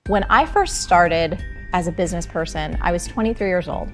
When I first started as a business person, I was 23 years old,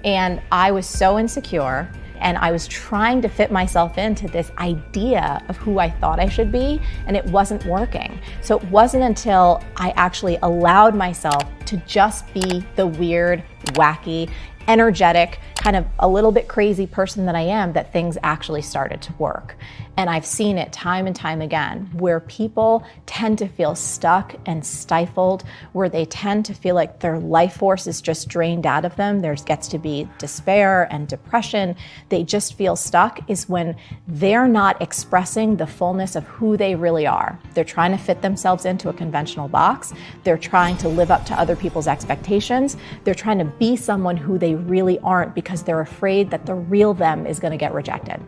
and I was so insecure, and I was trying to fit myself into this idea of who I thought I should be, and it wasn't working. So it wasn't until I actually allowed myself to just be the weird, wacky, energetic, kind of a little bit crazy person that I am, that things actually started to work. And I've seen it time and time again, where people tend to feel stuck and stifled, where they tend to feel like their life force is just drained out of them. There gets to be despair and depression. They just feel stuck, is when they're not expressing the fullness of who they really are. They're trying to fit themselves into a conventional box. They're trying to live up to other people's expectations. They're trying to be someone who they really aren't, because they're afraid that the real them is going to get rejected.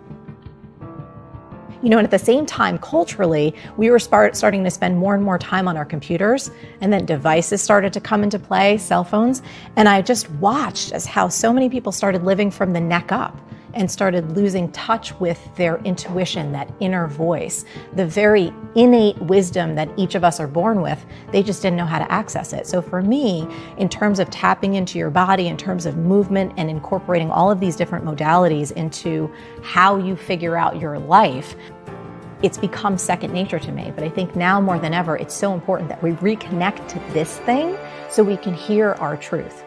And at the same time, culturally, we were starting to spend more and more time on our computers, and then devices started to come into play, cell phones. And I just watched as how so many people started living from the neck up and started losing touch with their intuition, that inner voice, the very innate wisdom that each of us are born with. They just didn't know how to access it. So for me, in terms of tapping into your body, in terms of movement and incorporating all of these different modalities into how you figure out your life, it's become second nature to me. But I think now more than ever, it's so important that we reconnect to this thing so we can hear our truth.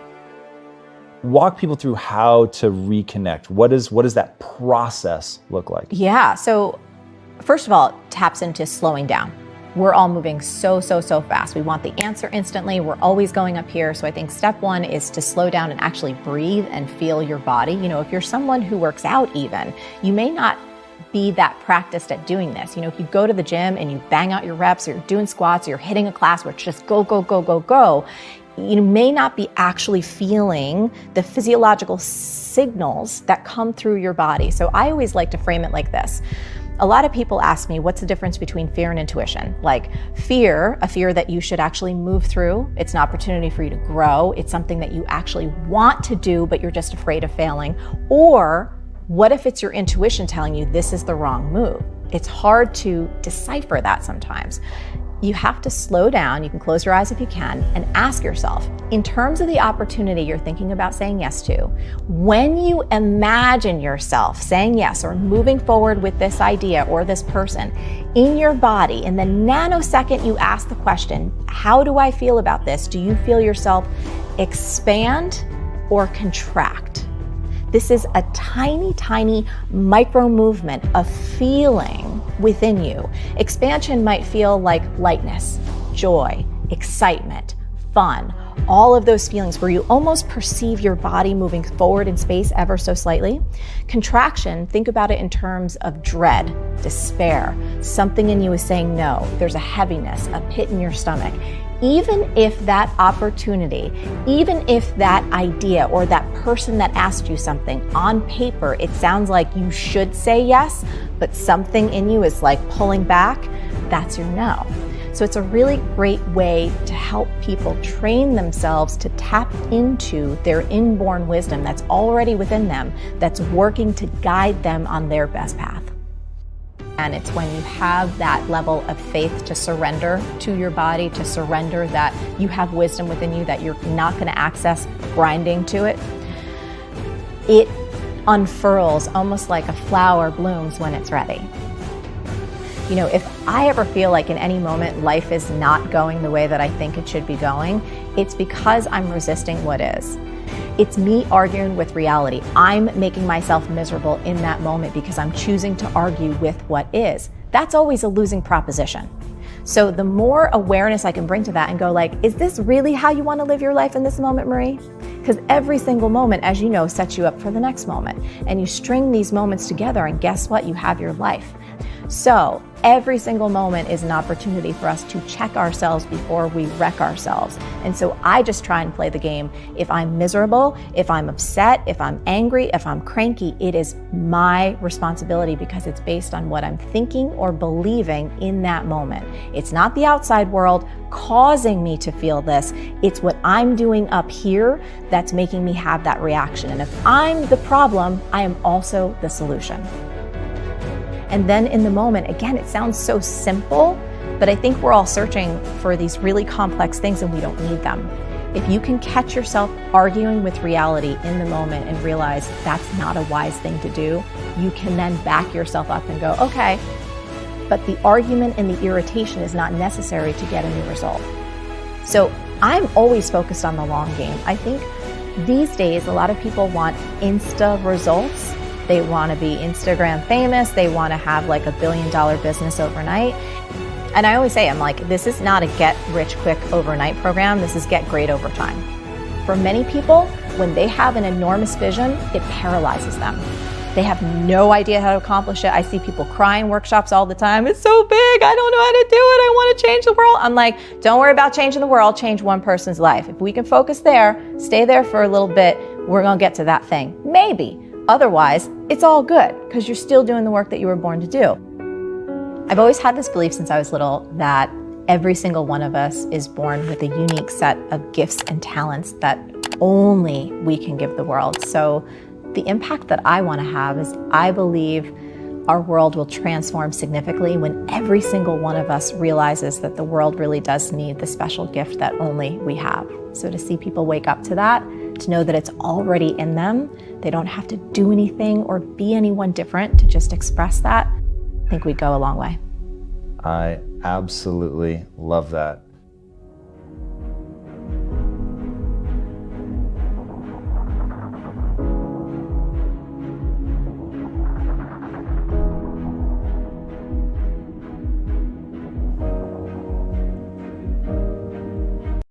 Walk people through how to reconnect. What does that process look like? Yeah, so first of all, it taps into slowing down. We're all moving so fast. We want the answer instantly. We're always going up here. So I think step one is to slow down and actually breathe and feel your body. If you're someone who works out even, you may not be that practiced at doing this. If you go to the gym and you bang out your reps, or you're doing squats, or you're hitting a class where it's just go, you may not be actually feeling the physiological signals that come through your body. So I always like to frame it like this. A lot of people ask me, what's the difference between fear and intuition? Like fear, a fear that you should actually move through. It's an opportunity for you to grow. It's something that you actually want to do, but you're just afraid of failing. Or what if it's your intuition telling you this is the wrong move? It's hard to decipher that sometimes. You have to slow down. You can close your eyes if you can and ask yourself, in terms of the opportunity you're thinking about saying yes to, when you imagine yourself saying yes or moving forward with this idea or this person in your body, in the nanosecond you ask the question, how do I feel about this? Do you feel yourself expand or contract? This is a tiny micro movement of feeling within you. Expansion might feel like lightness, joy, excitement, fun, all of those feelings where you almost perceive your body moving forward in space ever so slightly. Contraction, think about it in terms of dread, despair. Something in you is saying no. There's a heaviness, a pit in your stomach. Even if that opportunity, even if that idea or that person that asked you something, on paper, it sounds like you should say yes, but something in you is like pulling back, that's your no. So it's a really great way to help people train themselves to tap into their inborn wisdom that's already within them, that's working to guide them on their best path. And it's when you have that level of faith to surrender to your body, to surrender that you have wisdom within you, that you're not going to access grinding to it. It unfurls almost like a flower blooms when it's ready. If I ever feel like in any moment life is not going the way that I think it should be going, it's because I'm resisting what is. It's me arguing with reality. I'm making myself miserable in that moment because I'm choosing to argue with what is. That's always a losing proposition. So the more awareness I can bring to that and go like, is this really how you want to live your life in this moment, Marie? Because every single moment, as you know, sets you up for the next moment. And you string these moments together and guess what? You have your life. So every single moment is an opportunity for us to check ourselves before we wreck ourselves. And so I just try and play the game. If I'm miserable, if I'm upset, if I'm angry, if I'm cranky, it is my responsibility because it's based on what I'm thinking or believing in that moment. It's not the outside world causing me to feel this. It's what I'm doing up here that's making me have that reaction. And if I'm the problem, I am also the solution. And then in the moment, again, it sounds so simple, But I think we're all searching for these really complex things and we don't need them. If you can catch yourself arguing with reality in the moment and realize that's not a wise thing to do, you can then back yourself up and go, okay, but the argument and the irritation is not necessary to get a new result. So I'm always focused on the long game. I think these days, a lot of people want Insta results. They want to be Instagram famous. They want to have like $1 billion business overnight. And I always say, I'm like, this is not a get rich quick overnight program. This is get great over time. For many people, when they have an enormous vision, it paralyzes them. They have no idea how to accomplish it. I see people cry in workshops all the time. It's so big. I don't know how to do it. I want to change the world. I'm like, don't worry about changing the world. Change one person's life. If we can focus there, stay there for a little bit, we're going to get to that thing. Maybe. Otherwise, it's all good because you're still doing the work that you were born to do. I've always had this belief since I was little that every single one of us is born with a unique set of gifts and talents that only we can give the world. So the impact that I want to have is I believe our world will transform significantly when every single one of us realizes that the world really does need the special gift that only we have. So to see people wake up to that, to know that it's already in them, they don't have to do anything or be anyone different to just express that, I think we'd go a long way. I absolutely love that.